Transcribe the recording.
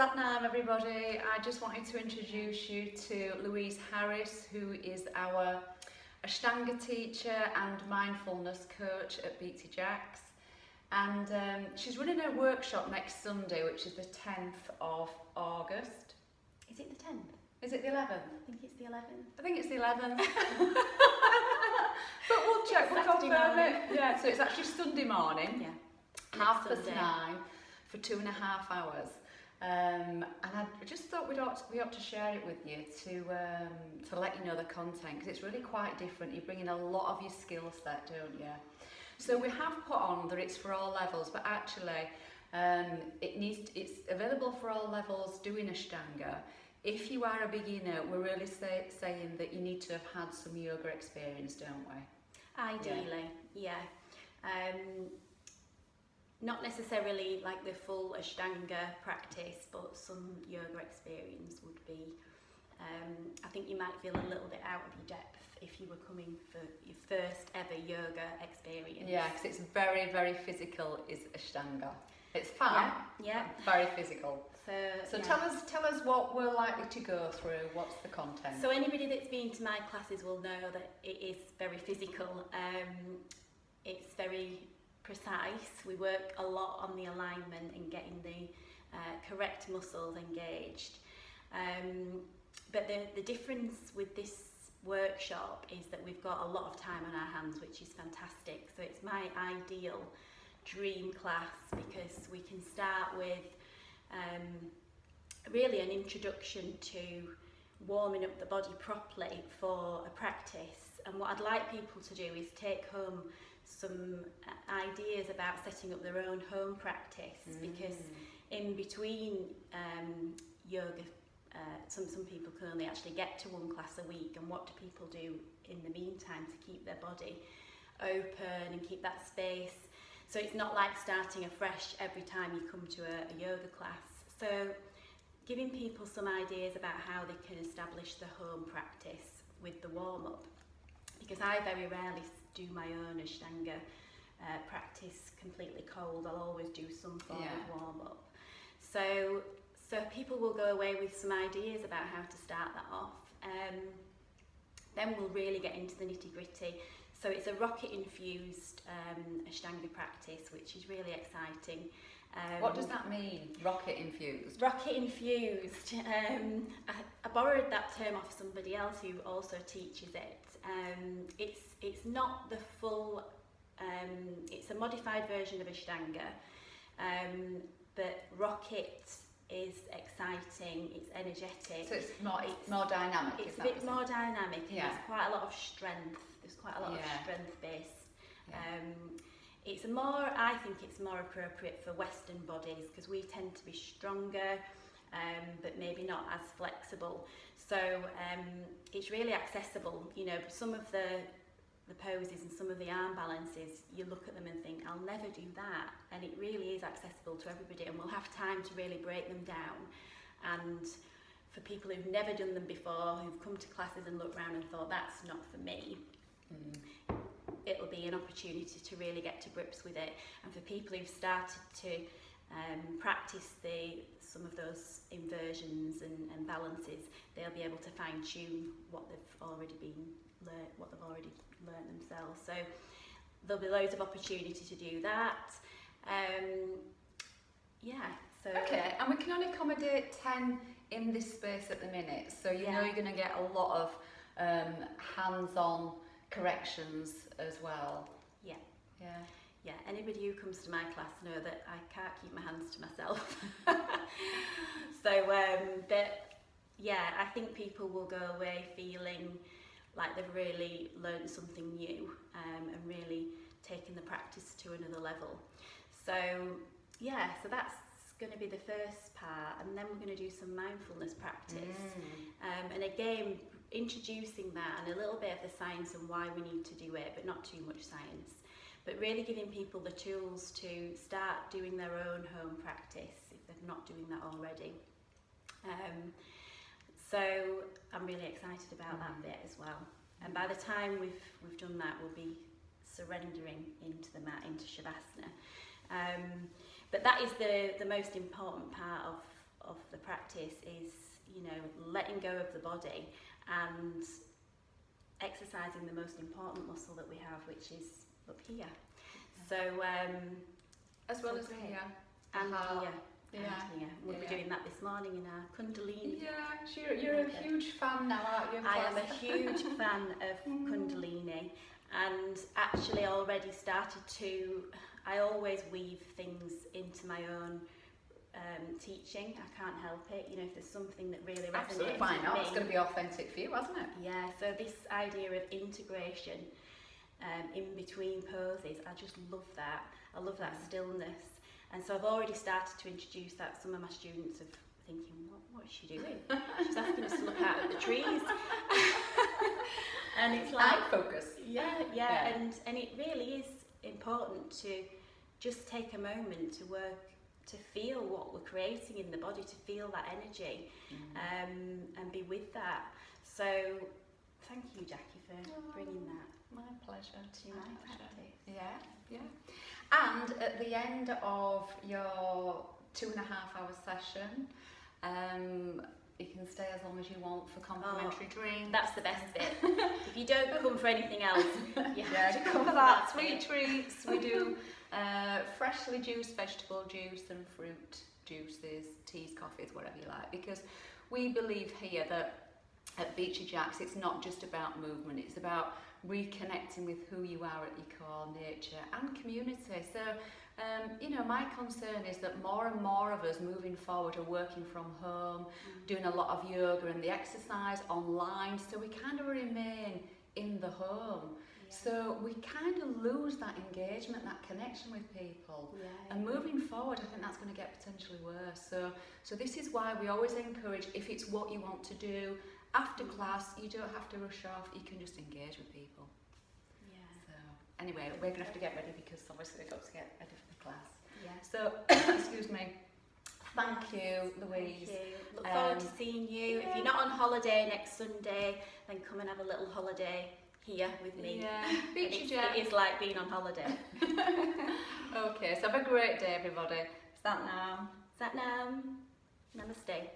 Satnam everybody, I just wanted to introduce you to Louise Harris, who is our Ashtanga teacher and mindfulness coach at Louise and Jacqui. And she's running a workshop next Sunday, which is the 10th of August. Is it the 10th? Is it the 11th? I think it's the 11th. I think it's the 11th. But we'll check, we'll Saturday confirm morning. it. Yeah, so it's actually Sunday morning, Yeah. 9:30 for 2.5 hours. And I just thought we ought to share it with you to let you know the content, because it's really quite different. You bring in a lot of your skill set, don't you? So we have put on that it's for all levels, but actually it's available for all levels doing Ashtanga. If you are a beginner, we're really saying that you need to have had some yoga experience, don't we? Ideally, yeah. Not necessarily like the full Ashtanga practice, but some yoga experience would be, I think you might feel a little bit out of your depth if you were coming for your first ever yoga experience. Yeah, because it's very, very physical, is Ashtanga. It's fun, yeah. very physical. So yeah. tell us what we're likely to go through, what's the content? So anybody that's been to my classes will know that it is very physical. It's very precise. We work a lot on the alignment and getting the correct muscles engaged. But the difference with this workshop is that we've got a lot of time on our hands, which is fantastic. So it's my ideal dream class, because we can start with really an introduction to warming up the body properly for a practice. And what I'd like people to do is take home some ideas about setting up their own home practice, because in between yoga, some people can only actually get to one class a week, and what do people do in the meantime to keep their body open and keep that space? So it's not like starting afresh every time you come to a yoga class. So giving people some ideas about how they can establish the home practice with the warm-up, because I very rarely do my own Ashtanga practice completely cold. I'll always do some form of warm-up. So people will go away with some ideas about how to start that off. Then we'll really get into the nitty-gritty. So it's a rocket-infused Ashtanga practice, which is really exciting. What does that mean, rocket-infused? Rocket-infused. I borrowed that term off somebody else who also teaches it. It's not the full, it's a modified version of Ashtanga, but rocket is exciting, it's energetic. So it's more dynamic. It's a bit more dynamic, and there's quite a lot of strength. There's quite a lot of strength base. I think it's more appropriate for Western bodies, because we tend to be stronger, but maybe not as flexible. So it's really accessible. You know, some of the poses and some of the arm balances, you look at them and think, I'll never do that. And it really is accessible to everybody, and we'll have time to really break them down. And for people who've never done them before, who've come to classes and looked around and thought, that's not for me, it'll be an opportunity to really get to grips with it. And for people who've started to practice some of those inversions and balances, they'll be able to fine-tune what they've already learned themselves. So there'll be loads of opportunity to do that. Okay, and we can only accommodate 10 in this space at the minute, so you know you're going to get a lot of hands-on corrections as well. Yeah, anybody who comes to my class know that I can't keep my hands to myself. I think people will go away feeling like they've really learned something new, and really taken the practice to another level. So that's going to be the first part, and then we're going to do some mindfulness practice. And again, introducing that and a little bit of the science and why we need to do it, but not too much science. But really giving people the tools to start doing their own home practice if they're not doing that already. So I'm really excited about that bit as well. And by the time we've done that, we'll be surrendering into the mat, into Shavasana. But that is the most important part of the practice is, you know, letting go of the body and exercising the most important muscle that we have, which is up here. So as well so as great. here. And Heart. here. Yeah. And here. We'll be doing that this morning in our Kundalini. Yeah, so you're a huge fan now, aren't you? of I am a class? huge fan of Kundalini, and actually already started to, I always weave things into my own teaching. I can't help it, you know, if there's something that really resonates Absolutely, why with not? me. It's going to be authentic for you, hasn't it? Yeah, so this idea of integration in between poses, I just love that. I love that stillness. And so I've already started to introduce that. Some of my students are thinking, what is she doing? She's asking us to look out at the trees. And it's like... And focus. Yeah. And it really is important to just take a moment to work, to feel what we're creating in the body, to feel that energy, and be with that. So thank you, Jacqui, for bringing that My pleasure. to my practice. Yeah. And at the end of your 2.5 hour session, you can stay as long as you want for complimentary drinks. That's the best bit. If you don't come for anything else, you have to come for for that. that Sweet bit. treats. We do freshly juiced vegetable juice and fruit juices, teas, coffees, whatever you like, because we believe here that at Beachy Jacks it's not just about movement, it's about reconnecting with who you are at your core, nature and community. So you know, my concern is that more and more of us moving forward are working from home, doing a lot of yoga and the exercise online, so we kind of remain in the home. So we kind of lose that engagement, that connection with people. And moving forward, I think that's going to get potentially worse. So this is why we always encourage, if it's what you want to do, after class, you don't have to rush off, you can just engage with people. So anyway, we're going to have to get ready because obviously we've got to get ready for the class. So, excuse me. Thank you, Louise. Thank you. Look forward to seeing you. If you're not on holiday next Sunday, then come and have a little holiday here with me. Beachy Jack. It is like being on holiday. Okay, so have a great day, everybody. Sat now. Namaste.